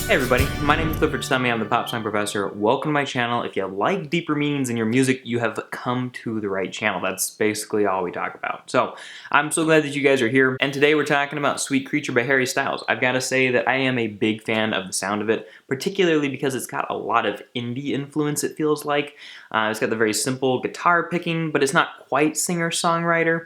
Hey everybody, my name is Clifford Stummy, I'm the Pop Song Professor. Welcome to my channel. If you like deeper meanings in your music, you have come to the right channel. That's basically all we talk about. So, I'm so glad that you guys are here, and today we're talking about Sweet Creature by Harry Styles. I've got to say that I am a big fan of the sound of it, particularly because it's got a lot of indie influence, it feels like. It's got the very simple guitar picking, but it's not quite singer-songwriter.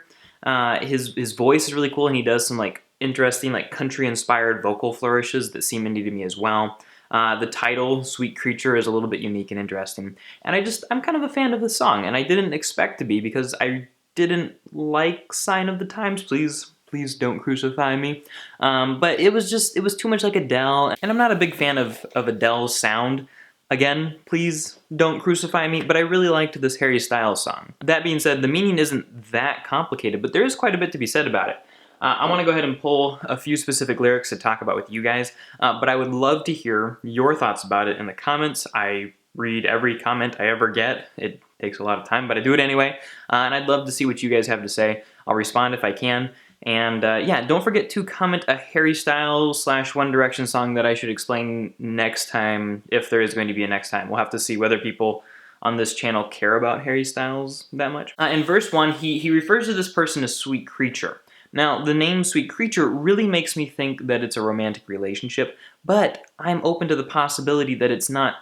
His voice is really cool, and he does some interesting country-inspired vocal flourishes that seem indie to me as well. The title, Sweet Creature, is a little bit unique and interesting. And I'm kind of a fan of the song, and I didn't expect to be because I didn't like Sign of the Times. Please don't crucify me. But it was too much like Adele, and I'm not a big fan of Adele's sound. Again, please don't crucify me, but I really liked this Harry Styles song. That being said, the meaning isn't that complicated, but there is quite a bit to be said about it. I want to go ahead and pull a few specific lyrics to talk about with you guys, but I would love to hear your thoughts about it in the comments. I read every comment I ever get. It takes a lot of time, but I do it anyway, and I'd love to see what you guys have to say. I'll respond if I can. And yeah, don't forget to comment a Harry Styles / One Direction song that I should explain next time, if there is going to be a next time. We'll have to see whether people on this channel care about Harry Styles that much. In verse 1, he refers to this person as Sweet Creature. Now, the name Sweet Creature really makes me think that it's a romantic relationship, but I'm open to the possibility that it's not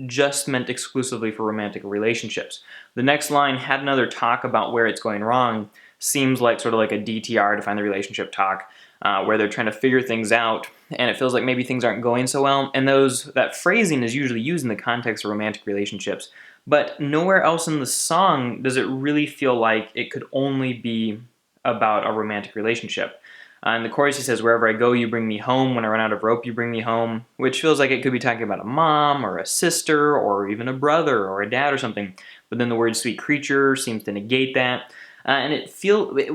just meant exclusively for romantic relationships. The next line, had another talk about where it's going wrong, seems like sort of like a DTR, define the relationship talk, where they're trying to figure things out, and it feels like maybe things aren't going so well, and that phrasing is usually used in the context of romantic relationships, but nowhere else in the song does it really feel like it could only be about a romantic relationship. In the chorus he says, wherever I go you bring me home, when I run out of rope you bring me home, which feels like it could be talking about a mom or a sister or even a brother or a dad or something, but then the word sweet creature seems to negate that. And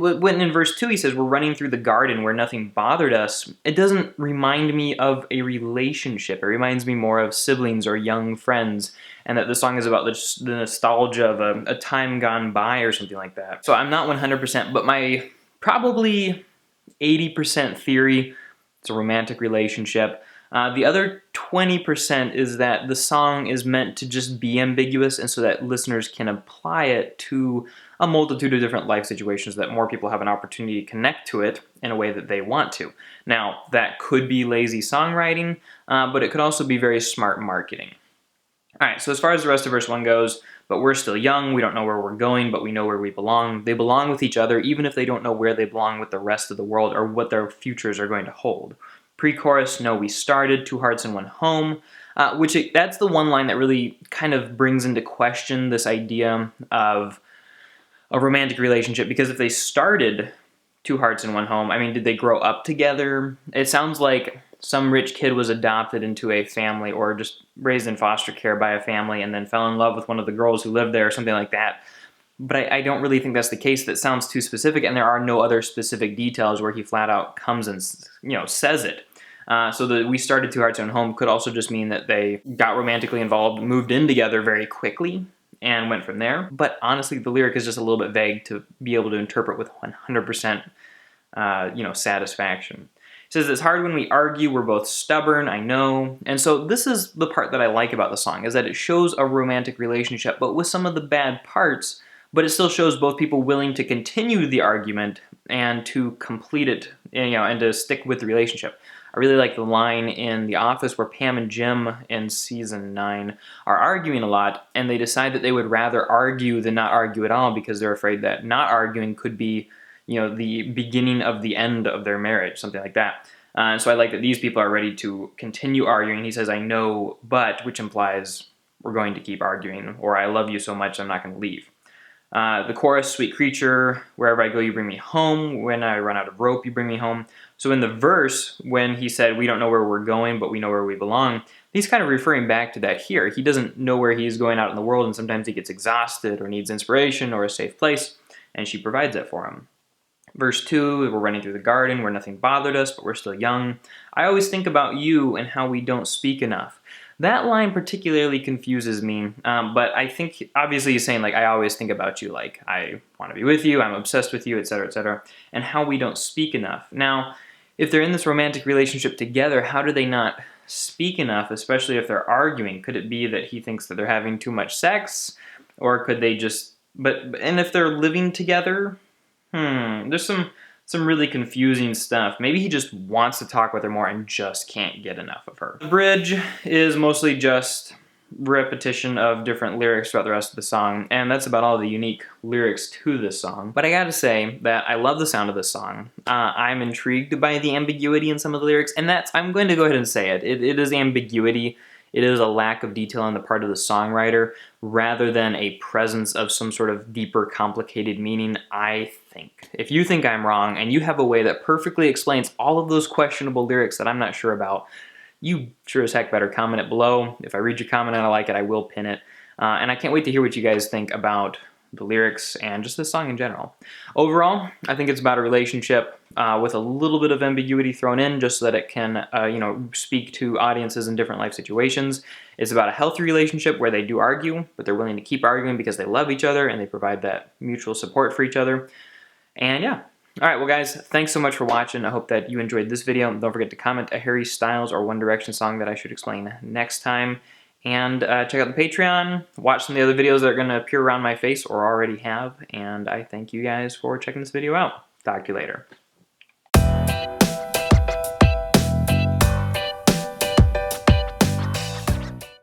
when in verse 2 he says, we're running through the garden where nothing bothered us, it doesn't remind me of a relationship. It reminds me more of siblings or young friends, and that the song is about the nostalgia of a time gone by or something like that. So I'm not 100%, but my probably 80% theory, it's a romantic relationship. The other 20% is that the song is meant to just be ambiguous, and so that listeners can apply it to a multitude of different life situations, that more people have an opportunity to connect to it in a way that they want to. Now, that could be lazy songwriting, but it could also be very smart marketing. Alright, so as far as the rest of verse 1 goes, but we're still young, we don't know where we're going, but we know where we belong. They belong with each other, even if they don't know where they belong with the rest of the world or what their futures are going to hold. Pre-chorus, no, we started, two hearts and one home, that's the one line that really kind of brings into question this idea of a romantic relationship, because if they started two hearts and one home, I mean, did they grow up together? It sounds like some rich kid was adopted into a family or just raised in foster care by a family and then fell in love with one of the girls who lived there or something like that. But I don't really think that's the case. That sounds too specific, and there are no other specific details where he flat out comes and says it. So the we started two hearts and one home could also just mean that they got romantically involved, moved in together very quickly, and went from there. But honestly, the lyric is just a little bit vague to be able to interpret with 100% satisfaction. It says, it's hard when we argue, we're both stubborn, I know. And so this is the part that I like about the song, is that it shows a romantic relationship, but with some of the bad parts, but it still shows both people willing to continue the argument and to complete it, and to stick with the relationship. I really like the line in The Office where Pam and Jim in season 9 are arguing a lot, and they decide that they would rather argue than not argue at all because they're afraid that not arguing could be the beginning of the end of their marriage, something like that. And so I like that these people are ready to continue arguing. He says, I know, but, which implies we're going to keep arguing, or I love you so much I'm not going to leave. The chorus, sweet creature, wherever I go you bring me home, when I run out of rope you bring me home. So in the verse, when he said we don't know where we're going, but we know where we belong, he's kind of referring back to that here. He doesn't know where he's going out in the world, and sometimes he gets exhausted or needs inspiration or a safe place, and she provides that for him. Verse 2, we're running through the garden where nothing bothered us, but we're still young. I always think about you and how we don't speak enough. That line particularly confuses me, but I think, obviously he's saying, I always think about you, I want to be with you, I'm obsessed with you, etc., and how we don't speak enough. Now, if they're in this romantic relationship together, how do they not speak enough, especially if they're arguing? Could it be that he thinks that they're having too much sex? Or could they just, and if they're living together? There's some really confusing stuff. Maybe he just wants to talk with her more and just can't get enough of her. The bridge is mostly just repetition of different lyrics throughout the rest of the song, and that's about all the unique lyrics to this song. But I gotta say that I love the sound of this song. I'm intrigued by the ambiguity in some of the lyrics, and I'm going to go ahead and say it. It is ambiguity. It is a lack of detail on the part of the songwriter rather than a presence of some sort of deeper, complicated meaning, I think. If you think I'm wrong and you have a way that perfectly explains all of those questionable lyrics that I'm not sure about, you sure as heck better comment it below. If I read your comment and I like it, I will pin it. And I can't wait to hear what you guys think about the lyrics and just this song in general. Overall, I think it's about a relationship with a little bit of ambiguity thrown in just so that it can, speak to audiences in different life situations. It's about a healthy relationship where they do argue, but they're willing to keep arguing because they love each other and they provide that mutual support for each other. And yeah. Alright, well guys, thanks so much for watching. I hope that you enjoyed this video. Don't forget to comment a Harry Styles or One Direction song that I should explain next time. And check out the Patreon, watch some of the other videos that are going to appear around my face or already have. And I thank you guys for checking this video out. Talk to you later.